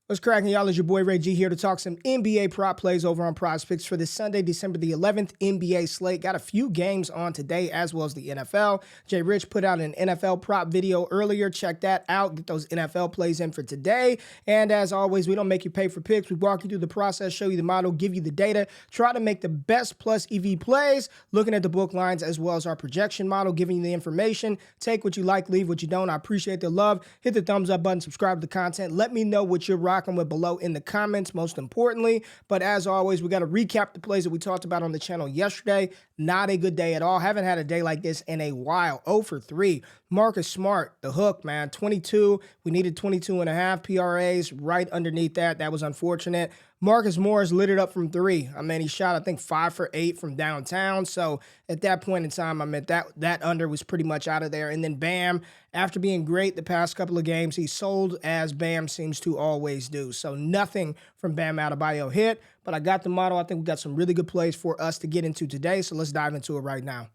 What's cracking, y'all? It's your boy Ray G here to talk some NBA prop plays over on PrizePicks for this Sunday, December the 11th NBA slate. Got a few games on today as well as the NFL. Jay Rich put out an NFL prop video earlier. Check that out. Get those NFL plays in for today. And as always, we don't make you pay for picks. We walk you through the process, show you the model, give you the data, try to make the best plus EV plays, looking at the book lines as well as our projection model, giving you the information. Take what you like, leave what you don't. I appreciate the love. Hit the thumbs up button, subscribe to the content. Let me know what you're rocking with below in the comments, most importantly. But as always, we got to recap the plays that we talked about on the channel yesterday. Not a good day at all. Haven't had a day like this in a while. 0 for 3. Marcus Smart, the hook, man. 22. We needed 22.5 PRAs right underneath that. That was unfortunate. Marcus Morris lit it up from 3. I mean, he shot, I think, 5 for 8 from downtown. So at that point in time, I meant that under was pretty much out of there. And then Bam, after being great the past couple of games, he sold as Bam seems to always do. So nothing from Bam Adebayo hit. But I got the model. I think we got some really good plays for us to get into today. So let's dive into it right now.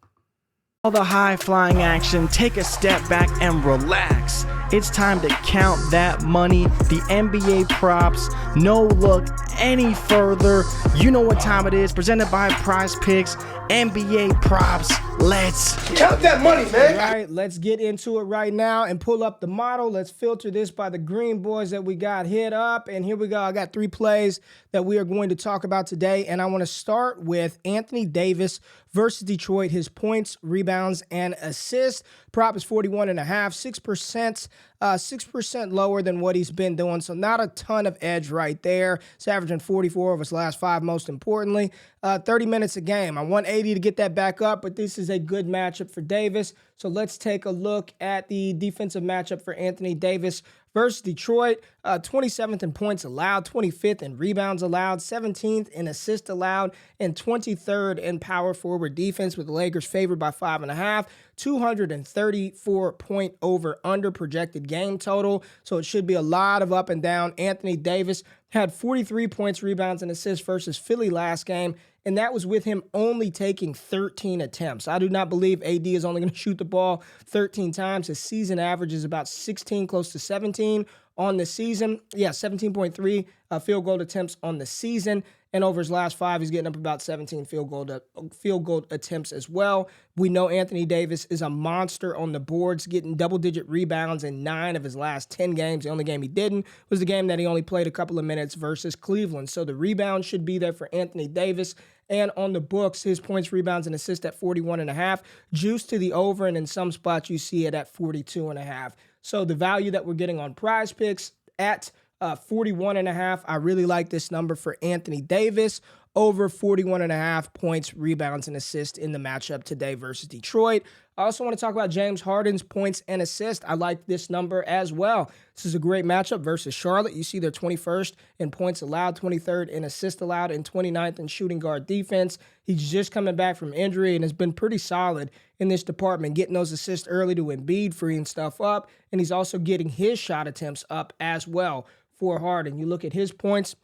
All the high-flying action, take a step back and relax. It's time to count that money, the NBA props. No look any further. You know what time it is. Presented by PrizePicks, NBA props. Let's count that money, man. All right, let's get into it right now and pull up the model. Let's filter this by the green boys that we got hit up. And here we go. I got 3 plays that we are going to talk about today. And I want to start with Anthony Davis versus Detroit. His points, rebounds, and assists. Prop is 41.5, 6% lower than what he's been doing. So not a ton of edge right there. He's averaging 44 of his last 5, most importantly. 30 minutes a game. I want 80 to get that back up, but this is a good matchup for Davis. So let's take a look at the defensive matchup for Anthony Davis versus Detroit. 27th in points allowed, 25th in rebounds allowed, 17th in assists allowed, and 23rd in power forward defense, with the Lakers favored by 5.5. 234 point over under projected game total. So it should be a lot of up and down. Anthony Davis had 43 points, rebounds, and assists versus Philly last game, and that was with him only taking 13 attempts. I do not believe AD is only going to shoot the ball 13 times. His season average is about 16, close to 17 on the season. Yeah, 17.3 field goal attempts on the season. And over his last 5, he's getting up about 17 field goal attempts as well. We know Anthony Davis is a monster on the boards, getting double-digit rebounds in 9 of his last 10 games. The only game he didn't was the game that he only played a couple of minutes versus Cleveland. So the rebound should be there for Anthony Davis. And on the books, his points, rebounds, and assists at 41.5. Juice to the over, and in some spots you see it at 42.5. So the value that we're getting on PrizePicks at 41.5. I really like this number for Anthony Davis. Over 41.5 points, rebounds, and assists in the matchup today versus Detroit. I also want to talk about James Harden's points and assists. I like this number as well. This is a great matchup versus Charlotte. You see they're 21st in points allowed, 23rd in assists allowed, and 29th in shooting guard defense. He's just coming back from injury and has been pretty solid in this department, getting those assists early to Embiid, freeing stuff up, and he's also getting his shot attempts up as well for Harden. You look at his points,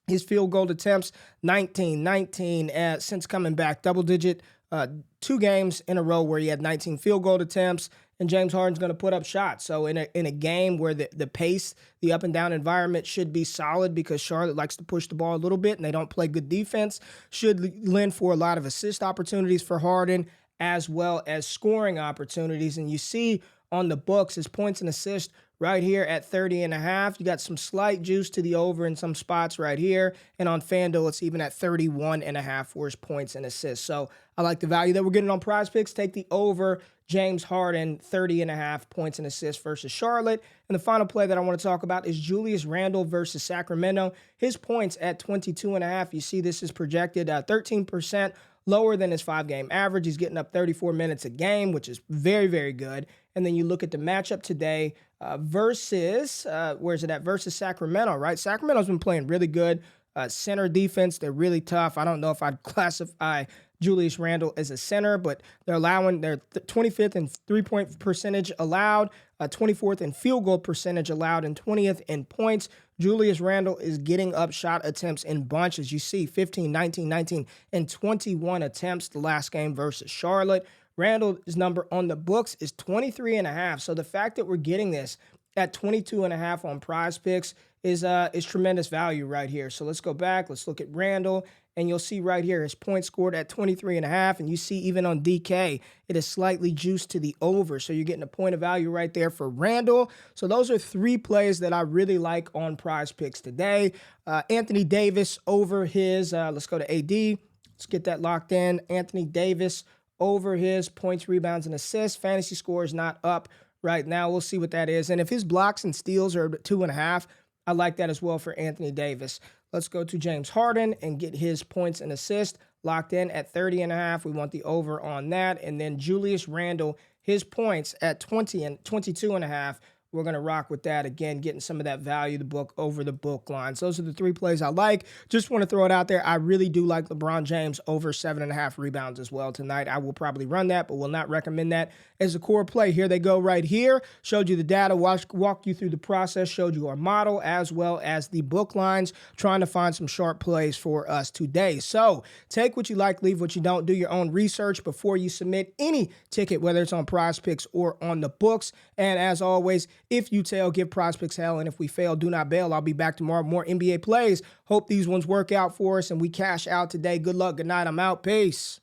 his field goal attempts, 19 since coming back, double-digit, 2 games in a row where he had 19 field goal attempts, and James Harden's going to put up shots. So in a game where the pace, the up-and-down environment should be solid because Charlotte likes to push the ball a little bit and they don't play good defense, should lend for a lot of assist opportunities for Harden as well as scoring opportunities. And you see on the books his points and assists right here at 30.5. You got some slight juice to the over in some spots right here. And on FanDuel, it's even at 31.5 for his points and assists. So I like the value that we're getting on PrizePicks. Take the over James Harden, 30.5 points and assists versus Charlotte. And the final play that I want to talk about is Julius Randle versus Sacramento. His points at 22.5. You see this is projected 13% lower than his 5-game average. He's getting up 34 minutes a game, which is very, very good. And then you look at the matchup today versus, where's it at? Versus Sacramento, right? Sacramento's been playing really good. Center defense, they're really tough. I don't know if I'd classify Julius Randle as a center, but they're 25th in three-point percentage allowed, 24th in field goal percentage allowed, and 20th in points. Julius Randle is getting up shot attempts in bunches. You see 15, 19, 19, and 21 attempts the last game versus Charlotte. Randle's number on the books is 23.5. So the fact that we're getting this at 22.5 on PrizePicks is tremendous value right here. So let's go back. Let's look at Randall. And you'll see right here his points scored at 23.5. And you see even on DK, it is slightly juiced to the over. So you're getting a point of value right there for Randall. So those are 3 plays that I really like on PrizePicks today. Anthony Davis over his, let's go to AD. Let's get that locked in. Anthony Davis over his points, rebounds, and assists. Fantasy score is not up right now. We'll see what that is. And if his blocks and steals are 2.5, I like that as well for Anthony Davis. Let's go to James Harden and get his points and assists locked in at 30.5. We want the over on that. And then Julius Randle, his points at 20 and 22.5. We're going to rock with that again, getting some of that value, the book over the book lines. Those are the 3 plays I like. Just want to throw it out there. I really do like LeBron James over 7.5 rebounds as well tonight. I will probably run that, but will not recommend that as a core play. Here they go right here. Showed you the data, walked you through the process, showed you our model as well as the book lines, trying to find some sharp plays for us today. So take what you like, leave what you don't. Do your own research before you submit any ticket, whether it's on PrizePicks or on the books. And as always, if you tail, give PrizePicks hell, and if we fail, do not bail. I'll be back tomorrow. More NBA plays. Hope these ones work out for us and we cash out today. Good luck. Good night. I'm out. Peace.